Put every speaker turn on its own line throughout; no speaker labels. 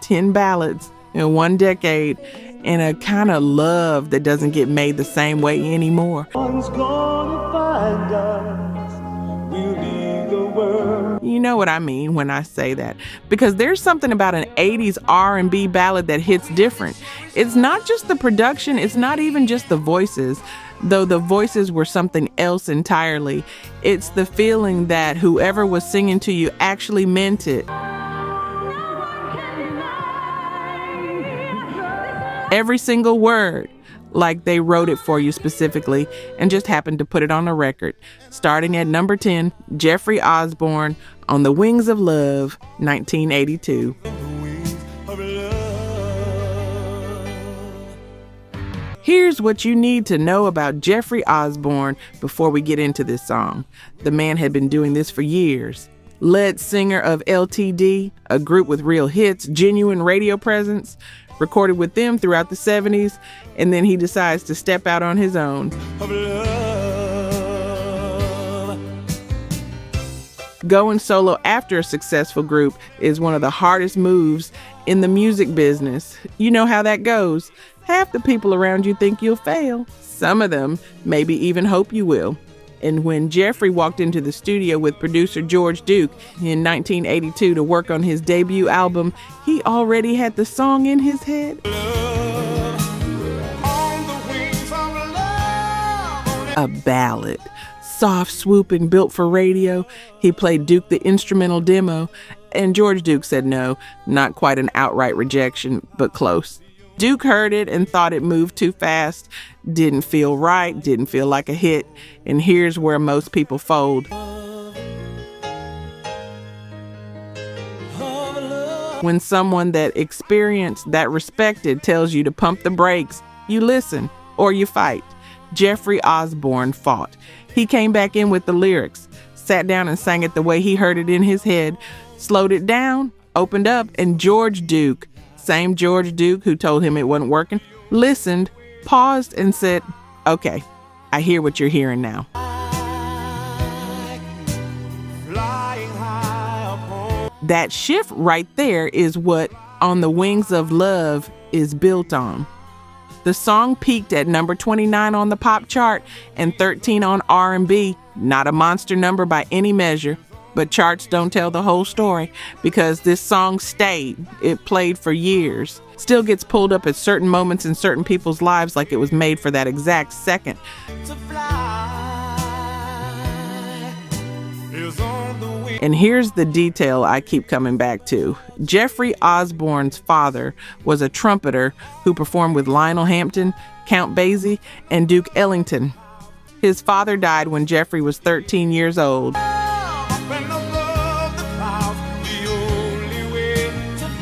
10 ballads in one decade, and a kind of love that doesn't get made the same way anymore. One's gonna find us. We'll leave the world. You know what I mean when I say that, because there's something about an 80s R&B ballad that hits different. It's not just the production, it's not even just the voices, though the voices were something else entirely. It's the feeling that whoever was singing to you actually meant it. Every single word, like they wrote it for you specifically and just happened to put it on a record. Starting at number 10, Jeffrey Osborne, On the Wings of Love, 1982. Here's what you need to know about Jeffrey Osborne before we get into this song. The man had been doing this for years. Lead singer of LTD, a group with real hits, genuine radio presence, recorded with them throughout the 70s, and then he decides to step out on his own. Going solo after a successful group is one of the hardest moves in the music business. You know how that goes. Half the people around you think you'll fail. Some of them maybe even hope you will. And when Jeffrey walked into the studio with producer George Duke in 1982 to work on his debut album, he already had the song in his head. A ballad. Soft, swooping, built for radio. He played Duke the instrumental demo, and George Duke said no, not quite an outright rejection, but close. Duke heard it and thought it moved too fast, didn't feel right, didn't feel like a hit, and here's where most people fold. When someone that experienced, that respected, tells you to pump the brakes, you listen or you fight. Jeffrey Osborne fought. He came back in with the lyrics, sat down and sang it the way he heard it in his head, slowed it down, opened up, and George Duke, same George Duke who told him it wasn't working, listened, paused, and said, "Okay, I hear what you're hearing now." That shift right there is what On the Wings of Love is built on. The song peaked at number 29 on the pop chart and 13 on R&B, not a monster number by any measure. But charts don't tell the whole story, because this song stayed. It played for years. Still gets pulled up at certain moments in certain people's lives like it was made for that exact second. And here's the detail I keep coming back to. Jeffrey Osborne's father was a trumpeter who performed with Lionel Hampton, Count Basie, and Duke Ellington. His father died when Jeffrey was 13 years old.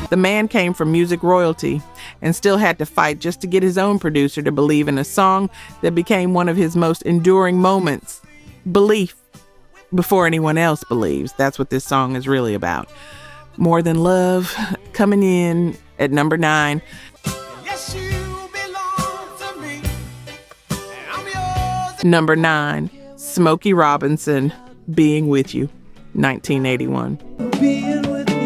The man came from music royalty and still had to fight just to get his own producer to believe in a song that became one of his most enduring moments. Belief before anyone else believes. That's what this song is really about. More Than Love, coming in at number 9. Yes, you belong to me, and I'm yours. Number 9, Smokey Robinson, Being With You, 1981. Being with you.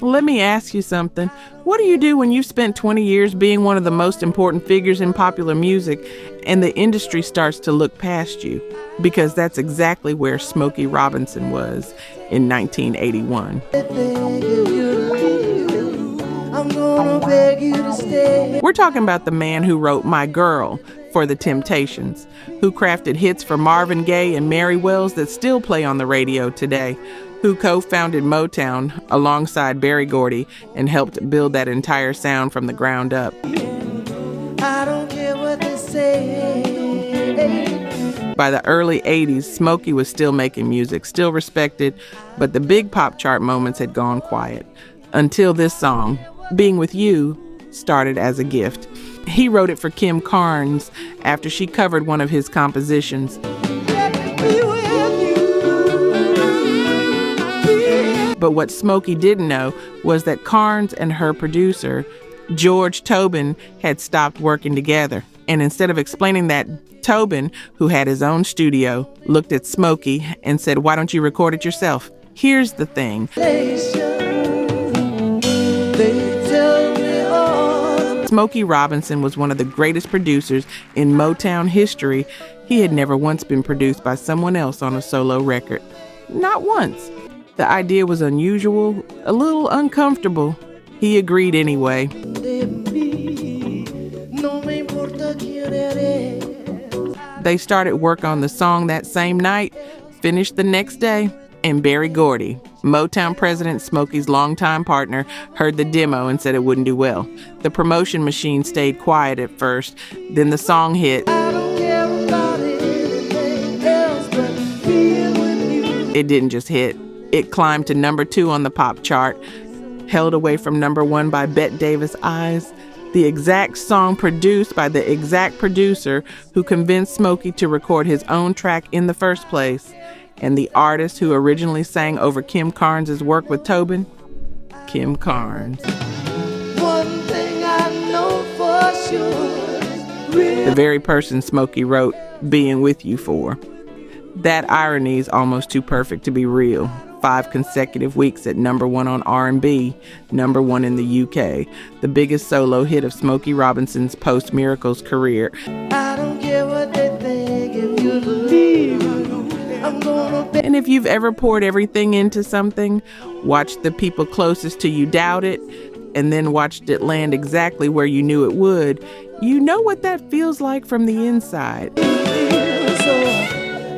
Let me ask you something. What do you do when you've spent 20 years being one of the most important figures in popular music and the industry starts to look past you? Because that's exactly where Smokey Robinson was in 1981. We're talking about the man who wrote My Girl for The Temptations, who crafted hits for Marvin Gaye and Mary Wells that still play on the radio today, who co-founded Motown alongside Berry Gordy and helped build that entire sound from the ground up. I don't care what they say. By the early 80s, Smokey was still making music, still respected, but the big pop chart moments had gone quiet. Until this song, Being With You, started as a gift. He wrote it for Kim Carnes after she covered one of his compositions. But what Smokey didn't know was that Carnes and her producer, George Tobin, had stopped working together. And instead of explaining that, Tobin, who had his own studio, looked at Smokey and said, "Why don't you record it yourself?" Here's the thing. Smokey Robinson was one of the greatest producers in Motown history. He had never once been produced by someone else on a solo record. Not once. The idea was unusual, a little uncomfortable. He agreed anyway. They started work on the song that same night, finished the next day, and Berry Gordy, Motown president Smokey's longtime partner, heard the demo and said it wouldn't do well. The promotion machine stayed quiet at first, then the song hit. It didn't just hit. It climbed to number 2 on the pop chart, held away from number 1 by Bette Davis' Eyes. The exact song produced by the exact producer who convinced Smokey to record his own track in the first place. And the artist who originally sang over Kim Carnes' work with Tobin, Kim Carnes. One thing I know for sure. The very person Smokey wrote Being With You for. That irony is almost too perfect to be real. 5 consecutive weeks at number 1 on R&B, number 1 in the UK, the biggest solo hit of Smokey Robinson's post-Miracles career. I don't care what they think, if you leave, I'm gonna be. And if you've ever poured everything into something, watched the people closest to you doubt it, and then watched it land exactly where you knew it would, you know what that feels like from the inside.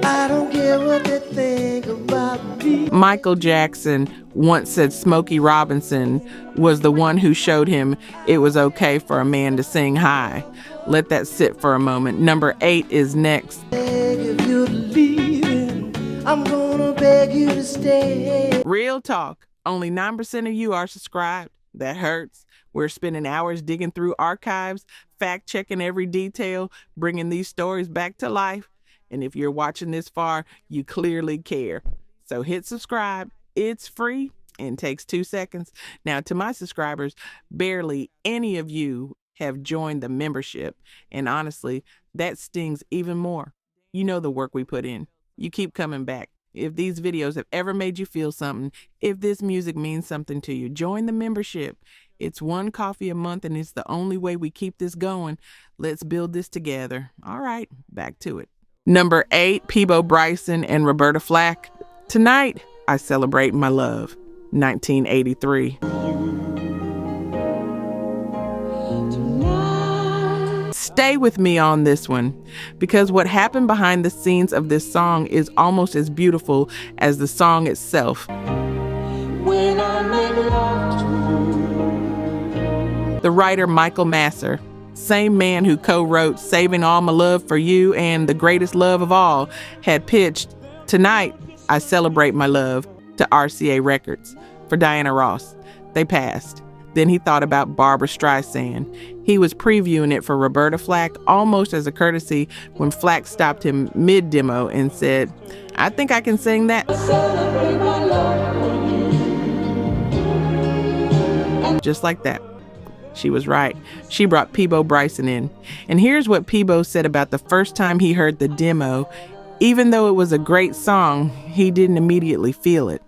I don't care what they think about me. Michael Jackson once said Smokey Robinson was the one who showed him it was okay for a man to sing high. Let that sit for a moment. Number 8 is next. If you're leaving, I'm gonna beg you to stay. Real talk. Only 9% of you are subscribed. That hurts. We're spending hours digging through archives, fact-checking every detail, bringing these stories back to life. And if you're watching this far, you clearly care. So hit subscribe. It's free and takes 2 seconds. Now, to my subscribers, barely any of you have joined the membership. And honestly, that stings even more. You know the work we put in. You keep coming back. If these videos have ever made you feel something, if this music means something to you, join the membership. It's $1 coffee a month, and it's the only way we keep this going. Let's build this together. All right, back to it. Number 8, Peabo Bryson and Roberta Flack. Tonight, I Celebrate My Love, 1983. Stay with me on this one, because what happened behind the scenes of this song is almost as beautiful as the song itself. When I make love to you. The writer Michael Masser, same man who co-wrote Saving All My Love for You and The Greatest Love of All, had pitched Tonight, I Celebrate My Love to RCA Records for Diana Ross. They passed. Then he thought about Barbra Streisand. He was previewing it for Roberta Flack almost as a courtesy when Flack stopped him mid-demo and said, I think I can sing that. Just like that. She was right. She brought Peabo Bryson in. And here's what Peabo said about the first time he heard the demo. Even though it was a great song, he didn't immediately feel it.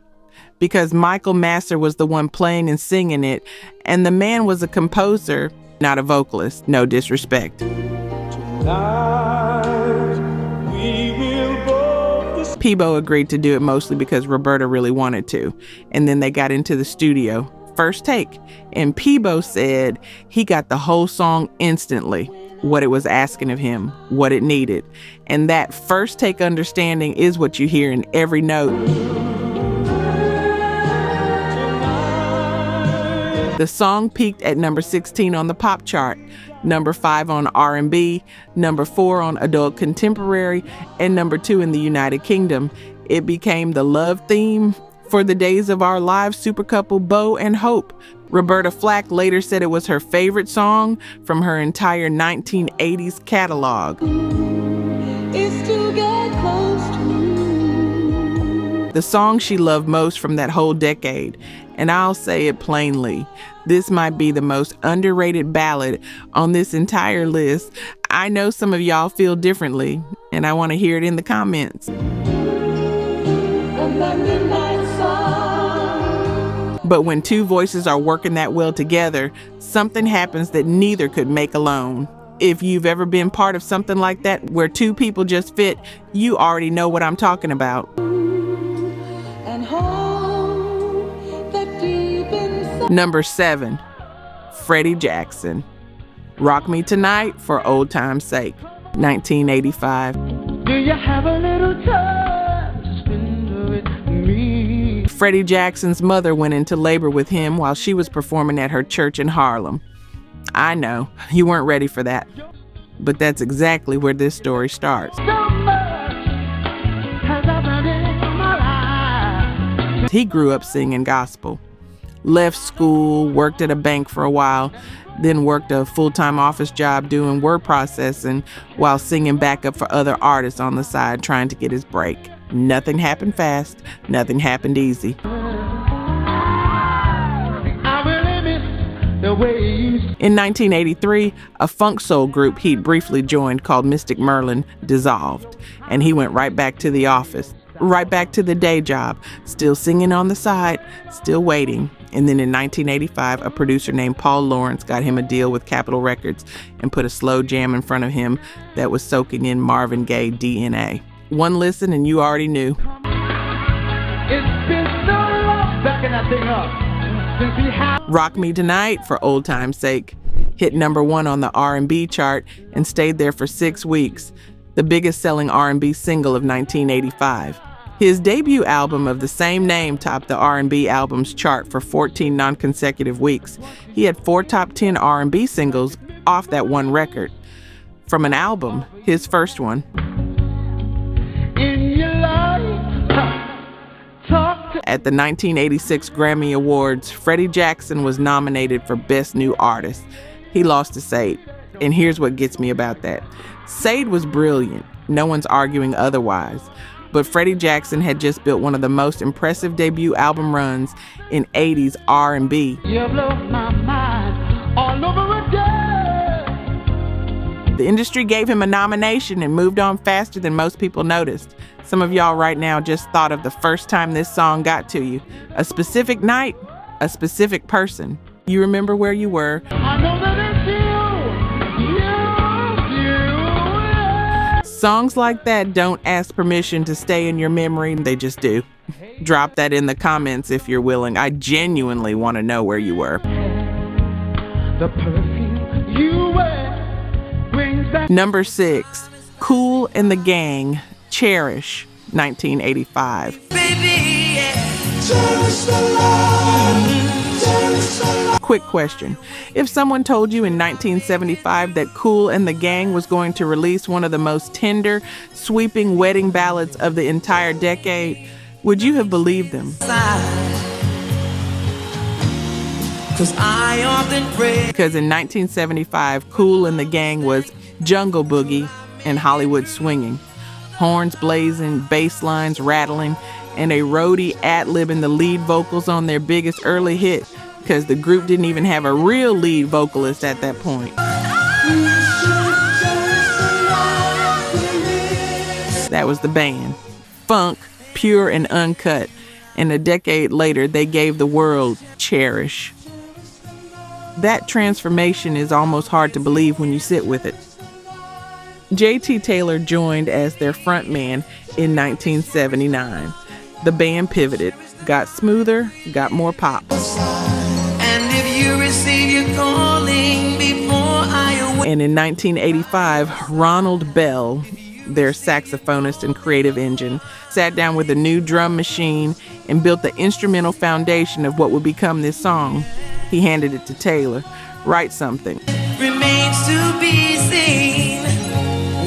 Because Michael Masser was the one playing and singing it, and the man was a composer, not a vocalist. No disrespect. Peabo agreed to do it mostly because Roberta really wanted to. And then they got into the studio. First take. And Peabo said he got the whole song instantly, what it was asking of him, what it needed. And that first take understanding is what you hear in every note. The song peaked at number 16 on the pop chart, number 5 on R&B, number 4 on adult contemporary, and number 2 in the United Kingdom. It became the love theme for the days of our live super couple Bo and Hope. Roberta Flack later said it was her favorite song from her entire 1980s catalog. It's to get close to you. The song she loved most from that whole decade, and I'll say it plainly, this might be the most underrated ballad on this entire list. I know some of y'all feel differently, and I want to hear it in the comments. And then the nights are But when two voices are working that well together, something happens that neither could make alone. If you've ever been part of something like that, where two people just fit, you already know what I'm talking about. Number 7, Freddie Jackson. Rock Me Tonight for Old Time's Sake, 1985. Do you have a little time to spend with me? Freddie Jackson's mother went into labor with him while she was performing at her church in Harlem. I know, you weren't ready for that, but that's exactly where this story starts. He grew up singing gospel, left school, worked at a bank for a while, then worked a full-time office job doing word processing while singing backup for other artists on the side trying to get his break. Nothing happened fast, nothing happened easy. In 1983, a funk soul group he'd briefly joined called Mystic Merlin dissolved, and he went right back to the office, right back to the day job, still singing on the side, still waiting. And then in 1985, a producer named Paul Lawrence got him a deal with Capitol Records and put a slow jam in front of him that was soaking in Marvin Gaye DNA. One listen and you already knew. It's been so long backing that thing up. Rock Me Tonight for Old Time's Sake hit number 1 on the R&B chart and stayed there for 6 weeks, the biggest selling R&B single of 1985. His debut album of the same name topped the R&B albums chart for 14 non-consecutive weeks. He had 4 top 10 R&B singles off that one record. From an album, his first one. At the 1986 Grammy Awards, Freddie Jackson was nominated for Best New Artist. He lost to Sade, and here's what gets me about that. Sade was brilliant, no one's arguing otherwise, but Freddie Jackson had just built one of the most impressive debut album runs in 80s R&B. You blow my mind all over again. The industry gave him a nomination and moved on faster than most people noticed. Some of y'all right now just thought of the first time this song got to you. A specific night, a specific person. You remember where you were. I know that it's you. Songs like that don't ask permission to stay in your memory, they just do. Drop that in the comments if you're willing. I genuinely want to know where you were. The perfume you wear brings back. Number 6, Kool and the Gang, Cherish, 1985. Baby, yeah. Cherish the love. Cherish the love. Quick question. If someone told you in 1975 that Kool and the Gang was going to release one of the most tender, sweeping wedding ballads of the entire decade, would you have believed them? Because in 1975, Kool and the Gang was Jungle Boogie and Hollywood Swinging. Horns blazing, bass lines rattling, and a roadie ad-libbing the lead vocals on their biggest early hit, because the group didn't even have a real lead vocalist at that point. That was the band. Funk, pure and uncut. And a decade later, they gave the world Cherish. That transformation is almost hard to believe when you sit with it. J.T. Taylor joined as their frontman in 1979. The band pivoted, got smoother, got more pop. And if you receive your calling before I awake. And in 1985, Ronald Bell, their saxophonist and creative engine, sat down with a new drum machine and built the instrumental foundation of what would become this song. He handed it to Taylor. Write something. Remains to be seen.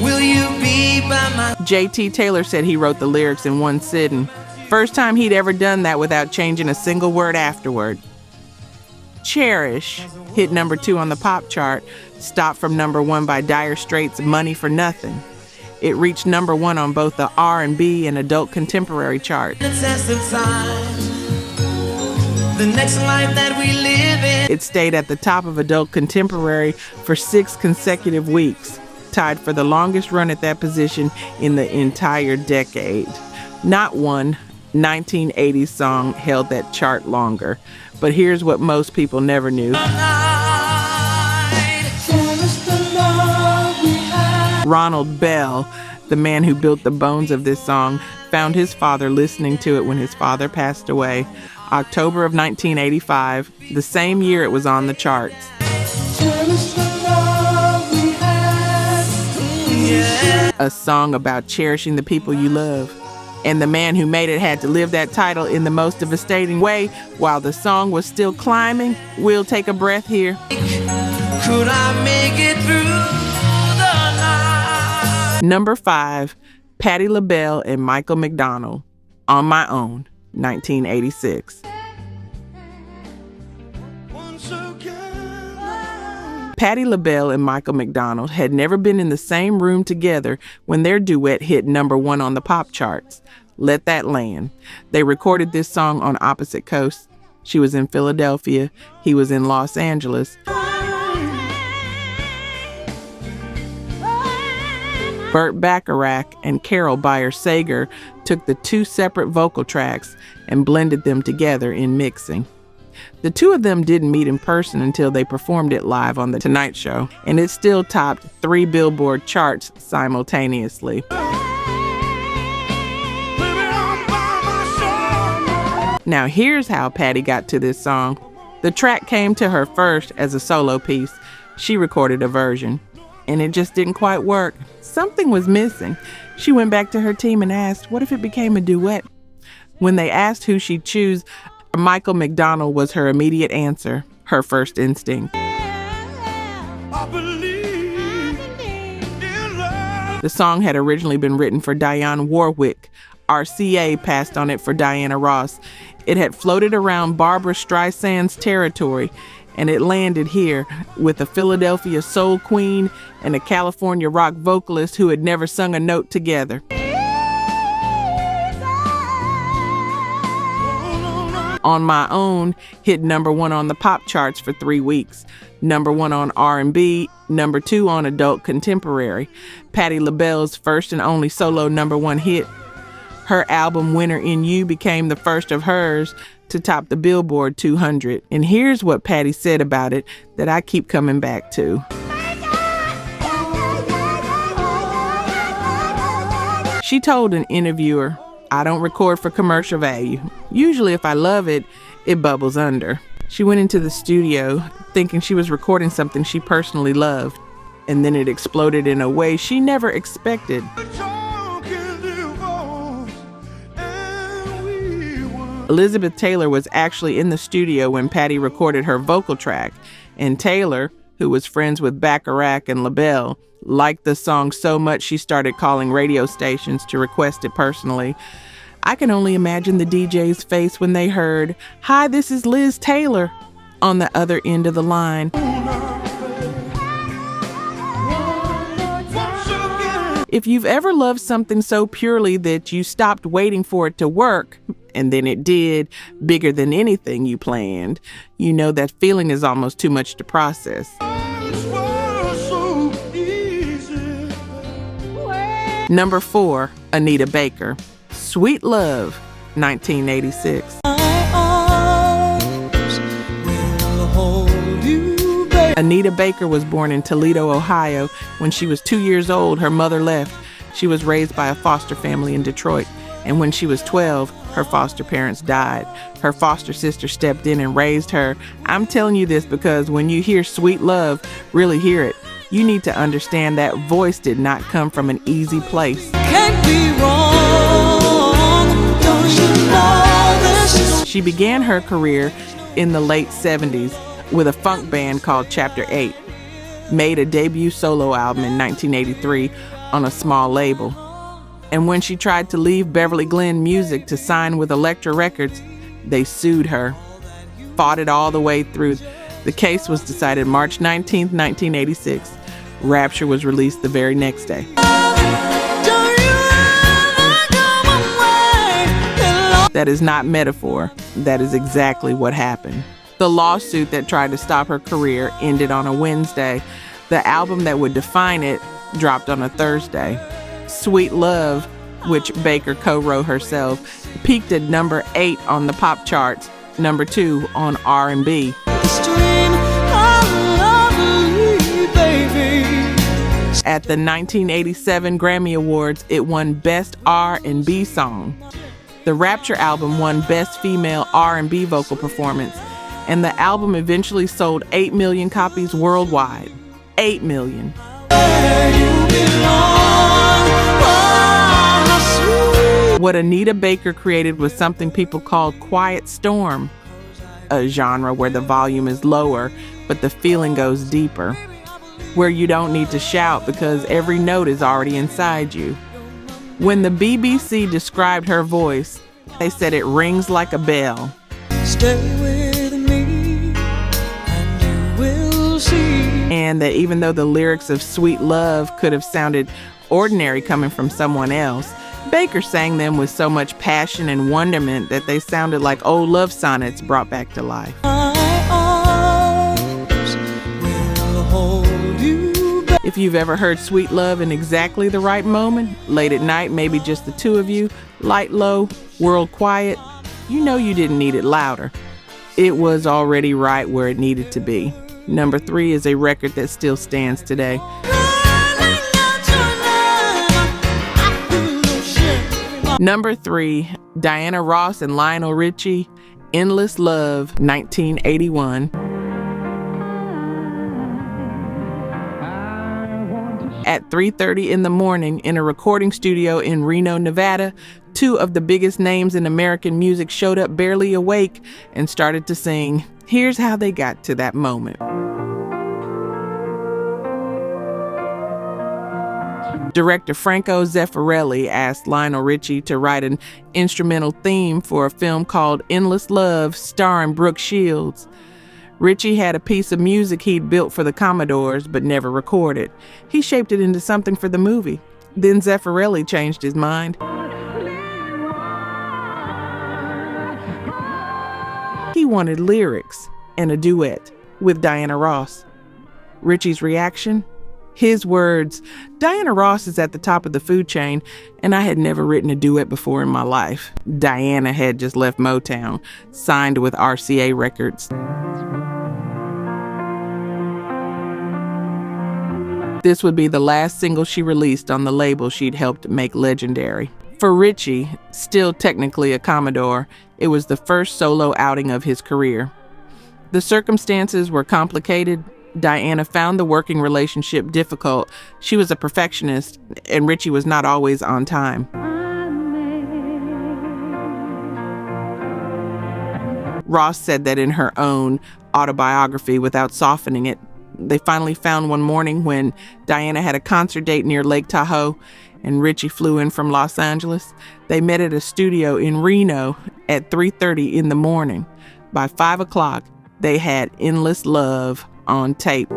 Will you be by my... J.T. Taylor said he wrote the lyrics in one sitting. First time he'd ever done that without changing a single word afterward. Cherish hit number 2 on the pop chart, stopped from number 1 by Dire Straits' Money for Nothing. It reached number 1 on both the R&B and adult contemporary chart. The next life that we live in. It stayed at the top of adult contemporary for 6 consecutive weeks, tied for the longest run at that position in the entire decade. Not 1, 1980s song held that chart longer. But here's what most people never knew. Ronald Bell, the man who built the bones of this song, found his father listening to it when his father passed away, October of 1985, the same year it was on the charts. A song about cherishing the people you love. And the man who made it had to live that title in the most devastating way while the song was still climbing. We'll take a breath here. Could I make it through the night? Number 5, Patti LaBelle and Michael McDonald, On My Own, 1986. Patti LaBelle and Michael McDonald had never been in the same room together when their duet hit number 1 on the pop charts, Let That Land. They recorded this song on opposite coasts. She was in Philadelphia, he was in Los Angeles. Burt Bacharach and Carol Bayer-Sager took the 2 separate vocal tracks and blended them together in mixing. The 2 of them didn't meet in person until they performed it live on The Tonight Show, and it still topped 3 Billboard charts simultaneously. Now here's how Patti got to this song. The track came to her first as a solo piece. She recorded a version, and it just didn't quite work. Something was missing. She went back to her team and asked, what if it became a duet? When they asked who she'd choose, Michael McDonald was her immediate answer, her first instinct. The song had originally been written for Dionne Warwick. RCA passed on it for Diana Ross. It had floated around Barbra Streisand's territory, and it landed here with a Philadelphia soul queen and a California rock vocalist who had never sung a note together. On My Own hit number 1 on the pop charts for 3 weeks, number 1 on R&B, number 2 on adult contemporary. Patti LaBelle's first and only solo number 1 hit. Her album Winter in You became the first of hers to top the Billboard 200. And here's what Patti said about it that I keep coming back to. She told an interviewer, I don't record for commercial value. Usually if I love it, it bubbles under. She went into the studio thinking she was recording something she personally loved, and then it exploded in a way she never expected. Elizabeth Taylor was actually in the studio when Patti recorded her vocal track, and Taylor, who was friends with Bacharach and LaBelle, liked the song so much she started calling radio stations to request it personally. I can only imagine the DJ's face when they heard, "Hi, this is Liz Taylor," on the other end of the line. If you've ever loved something so purely that you stopped waiting for it to work, and then it did, bigger than anything you planned, you know that feeling is almost too much to process. Number 4, Anita Baker, Sweet Love, 1986. Anita Baker was born in Toledo, Ohio. When she was 2 years old, her mother left. She was raised by a foster family in Detroit. And when she was 12, her foster parents died. Her foster sister stepped in and raised her. I'm telling you this because when you hear Sweet Love, really hear it. You need to understand that voice did not come from an easy place. Can't be wrong. Don't you know this? She began her career in the late 70s with a funk band called Chapter 8, made a debut solo album in 1983 on a small label. And when she tried to leave Beverly Glen Music to sign with Elektra Records, they sued her, fought it all the way through. The case was decided March 19th, 1986. Rapture was released the very next day. That is not metaphor. That is exactly what happened. The lawsuit that tried to stop her career ended on a Wednesday. The album that would define it dropped on a Thursday. Sweet Love which Baker co-wrote herself, peaked at number 8 on the pop charts, number 2 on R&B. At the 1987 Grammy Awards, it won Best R&B Song. The Rapture album won Best Female R&B Vocal Performance, and the album eventually sold 8 million copies worldwide. 8 million. What Anita Baker created was something people called quiet storm, a genre where the volume is lower, but the feeling goes deeper, where you don't need to shout because every note is already inside you. When the BBC described her voice, they said it rings like a bell. Stay with me and you will see. And that even though the lyrics of Sweet Love could have sounded ordinary coming from someone else, Baker sang them with so much passion and wonderment that they sounded like old love sonnets brought back to life. If you've ever heard Sweet Love in exactly the right moment, late at night, maybe just the two of you, light low, world quiet, you know you didn't need it louder. It was already right where it needed to be. Number 3 is a record that still stands today. Number 3, Diana Ross and Lionel Richie, Endless Love, 1981. At 3:30 in the morning in a recording studio in Reno, Nevada, 2 of the biggest names in American music showed up barely awake and started to sing. Here's how they got to that moment. Director Franco Zeffirelli asked Lionel Richie to write an instrumental theme for a film called Endless Love starring Brooke Shields. Richie had a piece of music he'd built for the Commodores but never recorded. He shaped it into something for the movie. Then Zeffirelli changed his mind. He wanted lyrics and a duet with Diana Ross. Richie's reaction? His words, Diana Ross is at the top of the food chain, and I had never written a duet before in my life. Diana had just left Motown, signed with RCA Records. This would be the last single she released on the label she'd helped make legendary. For Richie, still technically a Commodore, it was the first solo outing of his career. The circumstances were complicated. Diana found the working relationship difficult. She was a perfectionist, and Richie was not always on time. Ross said that in her own autobiography without softening it. They finally found one morning when Diana had a concert date near Lake Tahoe and Richie flew in from Los Angeles. They met at a studio in Reno at 3:30 in the morning. By 5 o'clock, they had Endless Love on tape.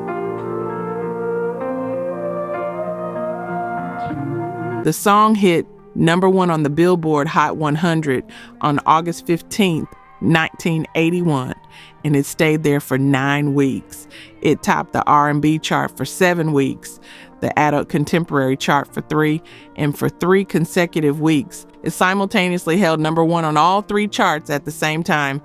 The song hit number 1 on the Billboard Hot 100 on August 15th, 1981, and it stayed there for 9 weeks. It topped the R&B chart for 7 weeks, the adult contemporary chart for 3, and for 3 consecutive weeks. It simultaneously held number 1 on all 3 charts at the same time.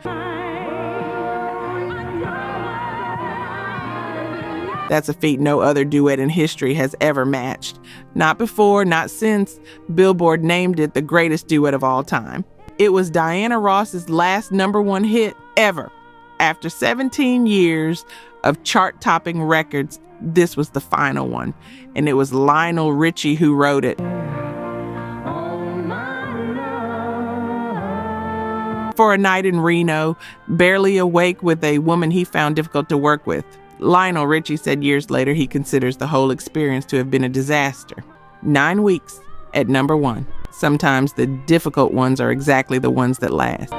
That's a feat no other duet in history has ever matched. Not before, not since. Billboard named it the greatest duet of all time. It was Diana Ross's last number 1 hit ever. After 17 years of chart-topping records, this was the final one, and it was Lionel Richie who wrote it. For a night in Reno, barely awake with a woman he found difficult to work with, Lionel Richie said years later he considers the whole experience to have been a disaster. 9 weeks at number 1. Sometimes the difficult ones are exactly the ones that last.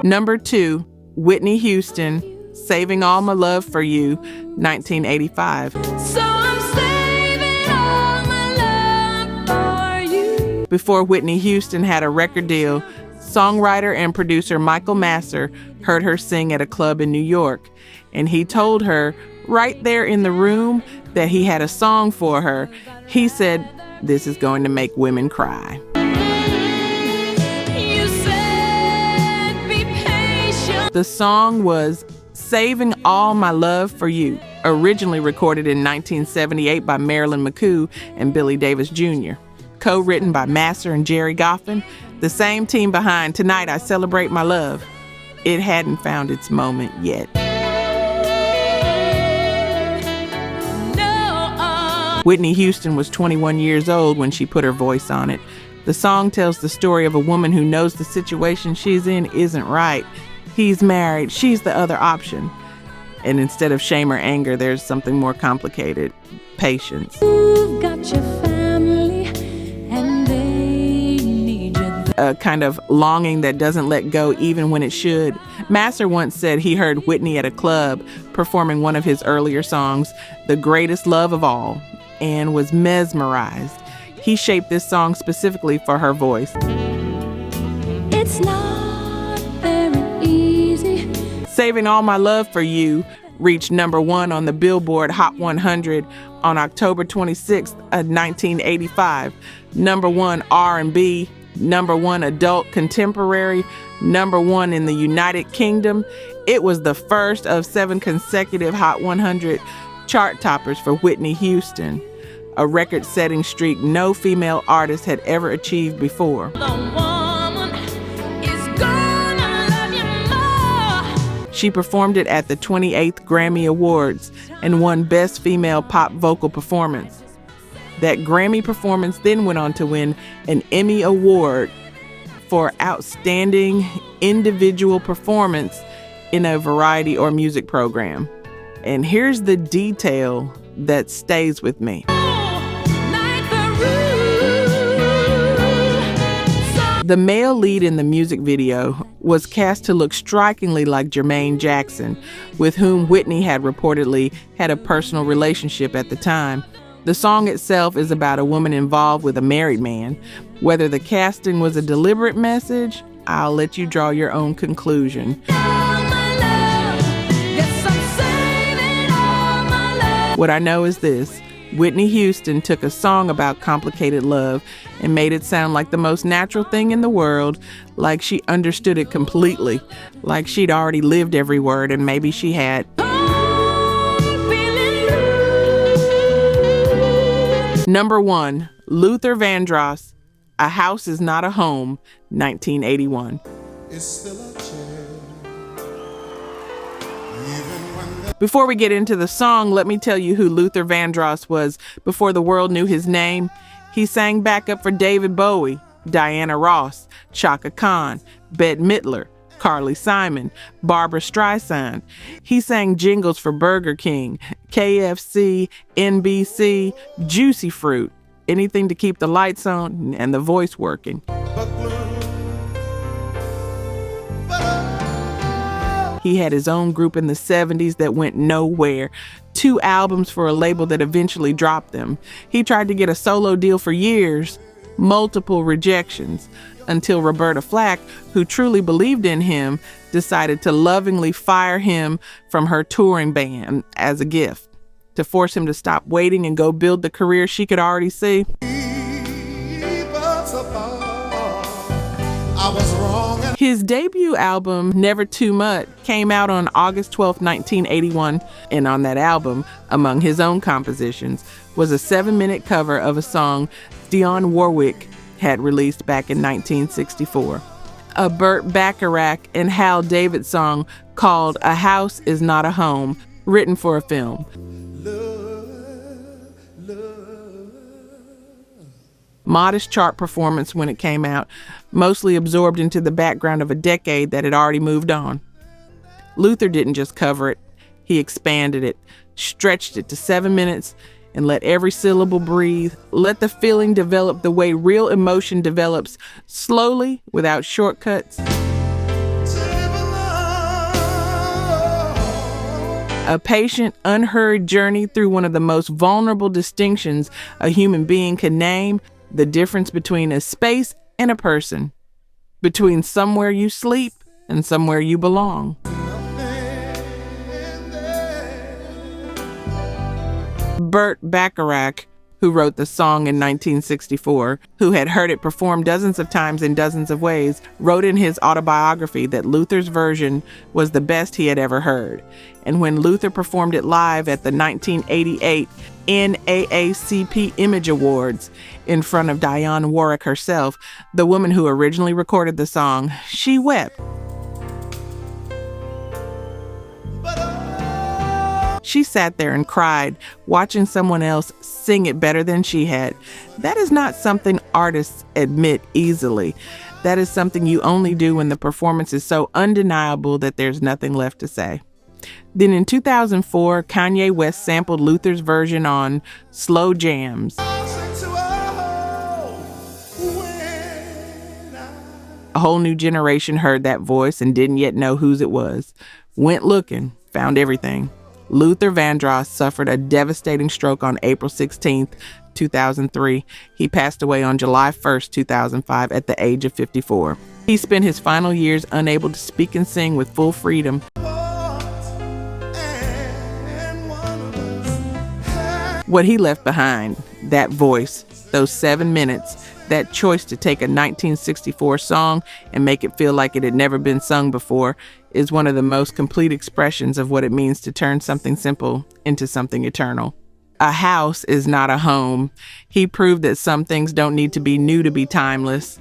Number 2, Whitney Houston, Saving All My Love for You, 1985. So I'm saving all my love for you. Before Whitney Houston had a record deal, songwriter and producer Michael Masser heard her sing at a club in New York, and he told her right there in the room that he had a song for her, he said, "This is going to make women cry." The song was "Saving All My Love for You," originally recorded in 1978 by Marilyn McCoo and Billy Davis Jr., co-written by Master and Jerry Goffin, the same team behind "Tonight I Celebrate My Love." It hadn't found its moment yet. Whitney Houston was 21 years old when she put her voice on it. The song tells the story of a woman who knows the situation she's in isn't right. He's married, she's the other option. And instead of shame or anger, there's something more complicated: patience.
You've got your family and they need you.
A kind of longing that doesn't let go even when it should. Master once said he heard Whitney at a club performing one of his earlier songs, "The Greatest Love of All," and was mesmerized. He shaped this song specifically for her voice.
It's not very easy.
"Saving All My Love for You" reached number 1 on the Billboard Hot 100 on October 26th of 1985. Number 1 R&B, number 1 adult contemporary, number 1 in the United Kingdom. It was the first of 7 consecutive Hot 100 chart toppers for Whitney Houston, a record-setting streak no female artist had ever achieved before. She performed it at the 28th Grammy Awards and won Best Female Pop Vocal Performance. That Grammy performance then went on to win an Emmy Award for Outstanding Individual Performance in a Variety or Music Program. And here's the detail that stays with me. The male lead in the music video was cast to look strikingly like Jermaine Jackson, with whom Whitney had reportedly had a personal relationship at the time. The song itself is about a woman involved with a married man. Whether the casting was a deliberate message, I'll let you draw your own conclusion. What I know is this: Whitney Houston took a song about complicated love and made it sound like the most natural thing in the world, like she understood it completely, like she'd already lived every word, and maybe she had. Number 1, Luther Vandross, "A House Is Not a Home," 1981.
It's still a chair.
Before we get into the song, let me tell you who Luther Vandross was before the world knew his name. He sang backup for David Bowie, Diana Ross, Chaka Khan, Bette Midler, Carly Simon, Barbra Streisand. He sang jingles for Burger King, KFC, NBC, Juicy Fruit, anything to keep the lights on and the voice working. He had his own group in the 70s that went nowhere. 2 albums for a label that eventually dropped them. He tried to get a solo deal for years, multiple rejections, until Roberta Flack, who truly believed in him, decided to lovingly fire him from her touring band as a gift, to force him to stop waiting and go build the career she could already see. His debut album, Never Too Much, came out on August 12, 1981, and on that album, among his own compositions, was a 7-minute cover of a song Dionne Warwick had released back in 1964. A Burt Bacharach and Hal David song called "A House Is Not a Home," written for a film. Modest chart performance when it came out, mostly absorbed into the background of a decade that had already moved on. Luther didn't just cover it, he expanded it, stretched it to 7 minutes, and let every syllable breathe. Let the feeling develop the way real emotion develops, slowly, without shortcuts. A patient, unhurried journey through one of the most vulnerable distinctions a human being can name: the difference between a space and a person, between somewhere you sleep and somewhere you belong. Burt Bacharach, who wrote the song in 1964, who had heard it performed dozens of times in dozens of ways, wrote in his autobiography that Luther's version was the best he had ever heard. And when Luther performed it live at the 1988 NAACP Image Awards in front of Dionne Warwick herself, the woman who originally recorded the song, she wept. She sat there and cried, watching someone else sing it better than she had. That is not something artists admit easily. That is something you only do when the performance is so undeniable that there's nothing left to say. Then in 2004, Kanye West sampled Luther's version on Slow Jams. A whole new generation heard that voice and didn't yet know whose it was. Went looking, found everything. Luther Vandross suffered a devastating stroke on April 16th, 2003. He passed away on July 1st, 2005 at the age of 54. He spent his final years unable to speak and sing with full freedom. What he left behind, that voice, those 7 minutes, that choice to take a 1964 song and make it feel like it had never been sung before, is one of the most complete expressions of what it means to turn something simple into something eternal. A house is not a home. He proved that some things don't need to be new to be timeless.